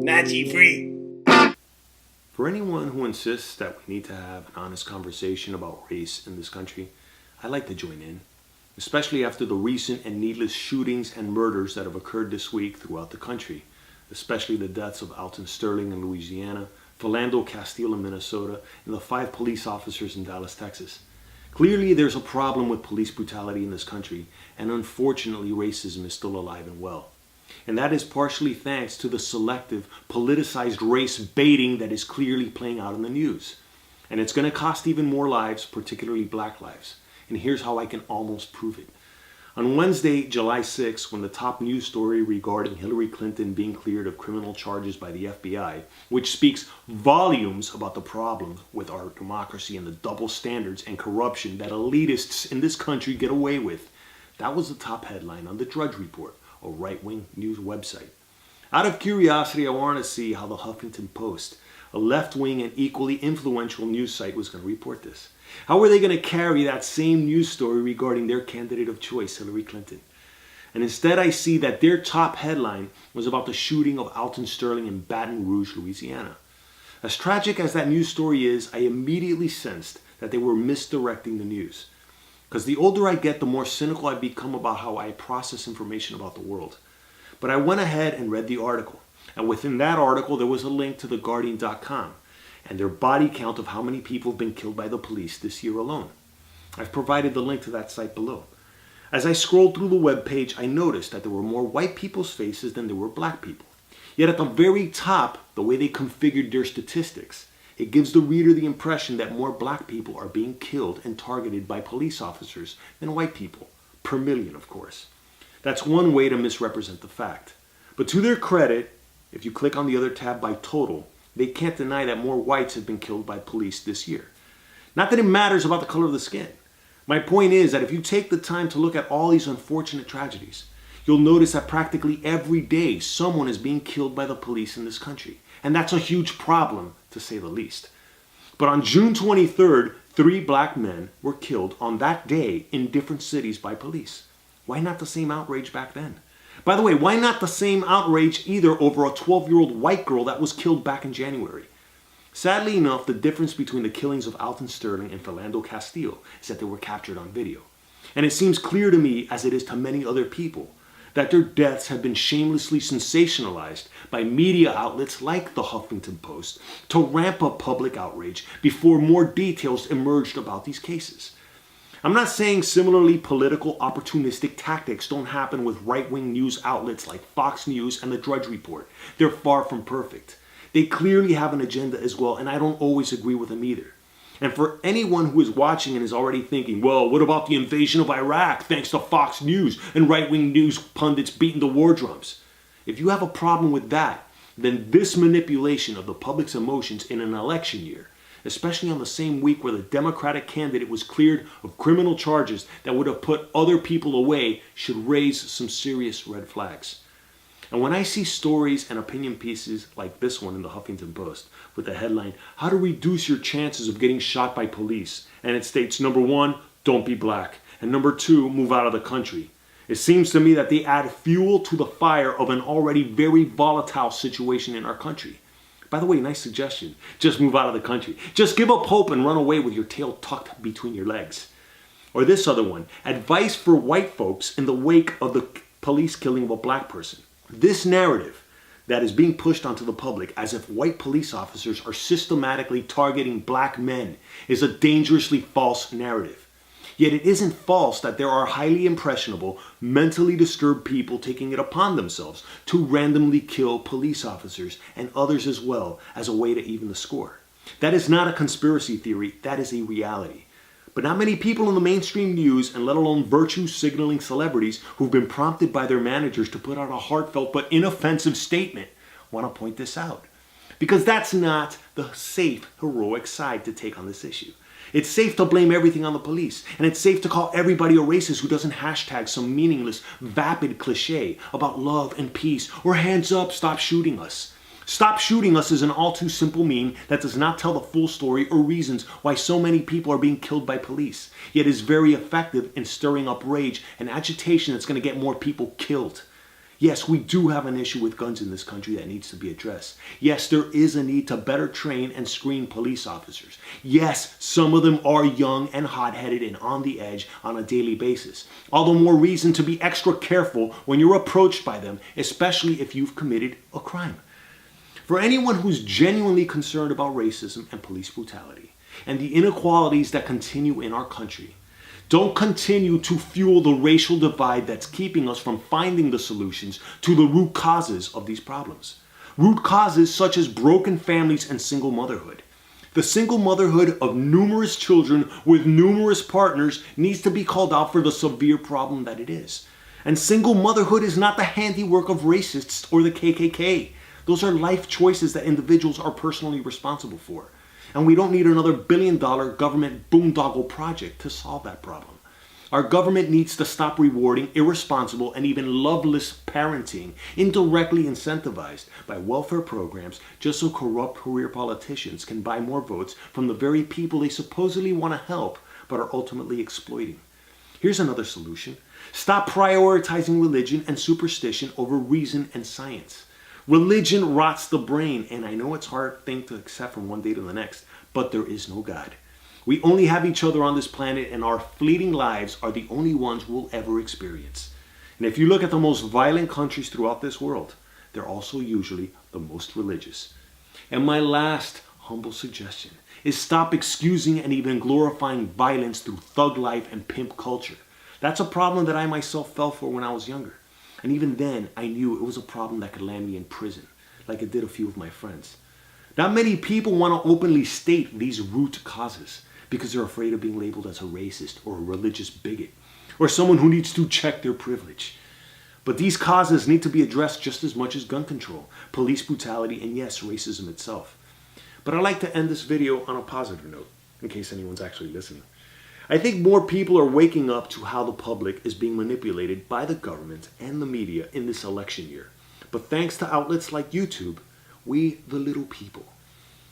Nachi free. For anyone who insists that we need to have an honest conversation about race in this country, I'd like to join in, especially after the recent and needless shootings and murders that have occurred this week throughout the country, especially the deaths of Alton Sterling in Louisiana, Philando Castile in Minnesota, and the 5 police officers in Dallas, Texas. Clearly, there's a problem with police brutality in this country, and unfortunately, racism is still alive and well. And that is partially thanks to the selective, politicized race baiting that is clearly playing out in the news. And it's going to cost even more lives, particularly black lives. And here's how I can almost prove it. On Wednesday, July 6, when the top news story regarding Hillary Clinton being cleared of criminal charges by the FBI, which speaks volumes about the problem with our democracy and the double standards and corruption that elitists in this country get away with, that was the top headline on the Drudge Report, a right-wing news website. Out of curiosity, I wanted to see how the Huffington Post, a left-wing and equally influential news site, was going to report this. How were they going to carry that same news story regarding their candidate of choice, Hillary Clinton? And instead I see that their top headline was about the shooting of Alton Sterling in Baton Rouge, Louisiana. As tragic as that news story is, I immediately sensed that they were misdirecting the news. Because the older I get, the more cynical I become about how I process information about the world. But I went ahead and read the article. And within that article, there was a link to theguardian.com and their body count of how many people have been killed by the police this year alone. I've provided the link to that site below. As I scrolled through the webpage, I noticed that there were more white people's faces than there were black people. Yet at the very top, the way they configured their statistics, it gives the reader the impression that more black people are being killed and targeted by police officers than white people, per million, of course. That's one way to misrepresent the fact. But to their credit, if you click on the other tab by total, they can't deny that more whites have been killed by police this year. Not that it matters about the color of the skin. My point is that if you take the time to look at all these unfortunate tragedies, you'll notice that practically every day someone is being killed by the police in this country. And that's a huge problem, to say the least. But on June 23rd, 3 black men were killed on that day in different cities by police. Why not the same outrage back then? By the way, why not the same outrage either over a 12-year-old white girl that was killed back in January? Sadly enough, the difference between the killings of Alton Sterling and Philando Castile is that they were captured on video. And it seems clear to me, as it is to many other people, that their deaths have been shamelessly sensationalized by media outlets like the Huffington Post to ramp up public outrage before more details emerged about these cases. I'm not saying similarly political opportunistic tactics don't happen with right-wing news outlets like Fox News and the Drudge Report. They're far from perfect. They clearly have an agenda as well, and I don't always agree with them either. And for anyone who is watching and is already thinking, well, what about the invasion of Iraq thanks to Fox News and right-wing news pundits beating the war drums? If you have a problem with that, then this manipulation of the public's emotions in an election year, especially on the same week where the Democratic candidate was cleared of criminal charges that would have put other people away, should raise some serious red flags. And when I see stories and opinion pieces like this one in the Huffington Post with the headline, "How to Reduce Your Chances of Getting Shot by Police," and it states, number 1, don't be black, and number 2, move out of the country. It seems to me that they add fuel to the fire of an already very volatile situation in our country. By the way, nice suggestion. Just move out of the country. Just give up hope and run away with your tail tucked between your legs. Or this other one, advice for white folks in the wake of the police killing of a black person. This narrative that is being pushed onto the public as if white police officers are systematically targeting black men is a dangerously false narrative. Yet it isn't false that there are highly impressionable, mentally disturbed people taking it upon themselves to randomly kill police officers and others as well as a way to even the score. That is not a conspiracy theory, that is a reality. But not many people in the mainstream news, and let alone virtue-signaling celebrities who've been prompted by their managers to put out a heartfelt but inoffensive statement, want to point this out. Because that's not the safe, heroic side to take on this issue. It's safe to blame everything on the police, and it's safe to call everybody a racist who doesn't hashtag some meaningless, vapid cliche about love and peace, or hands up, stop shooting us. Stop shooting us is an all too simple meme that does not tell the full story or reasons why so many people are being killed by police, yet is very effective in stirring up rage and agitation that's going to get more people killed. Yes, we do have an issue with guns in this country that needs to be addressed. Yes, there is a need to better train and screen police officers. Yes, some of them are young and hot-headed and on the edge on a daily basis. All the more reason to be extra careful when you're approached by them, especially if you've committed a crime. For anyone who's genuinely concerned about racism and police brutality and the inequalities that continue in our country, don't continue to fuel the racial divide that's keeping us from finding the solutions to the root causes of these problems. Root causes such as broken families and single motherhood. The single motherhood of numerous children with numerous partners needs to be called out for the severe problem that it is. And single motherhood is not the handiwork of racists or the KKK. Those are life choices that individuals are personally responsible for. And we don't need another billion-dollar government boondoggle project to solve that problem. Our government needs to stop rewarding irresponsible and even loveless parenting, indirectly incentivized by welfare programs just so corrupt career politicians can buy more votes from the very people they supposedly want to help but are ultimately exploiting. Here's another solution. Stop prioritizing religion and superstition over reason and science. Religion rots the brain, and I know it's a hard thing to accept from one day to the next, but there is no God. We only have each other on this planet, and our fleeting lives are the only ones we'll ever experience. And if you look at the most violent countries throughout this world, they're also usually the most religious. And my last humble suggestion is stop excusing and even glorifying violence through thug life and pimp culture. That's a problem that I myself fell for when I was younger. And even then, I knew it was a problem that could land me in prison, like it did a few of my friends. Not many people want to openly state these root causes because they're afraid of being labeled as a racist or a religious bigot or someone who needs to check their privilege. But these causes need to be addressed just as much as gun control, police brutality, and yes, racism itself. But I'd like to end this video on a positive note, in case anyone's actually listening. I think more people are waking up to how the public is being manipulated by the government and the media in this election year. But thanks to outlets like YouTube, we, the little people,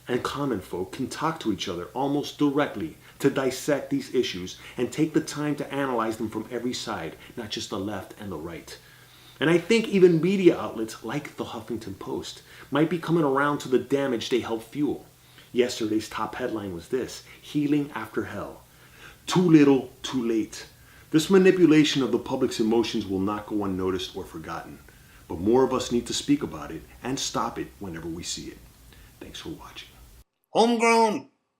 and common folk can talk to each other almost directly to dissect these issues and take the time to analyze them from every side, not just the left and the right. And I think even media outlets like the Huffington Post might be coming around to the damage they help fuel. Yesterday's top headline was this: healing after hell. Too little, too late. This manipulation of the public's emotions will not go unnoticed or forgotten. But more of us need to speak about it and stop it whenever we see it. Thanks for watching. Homegrown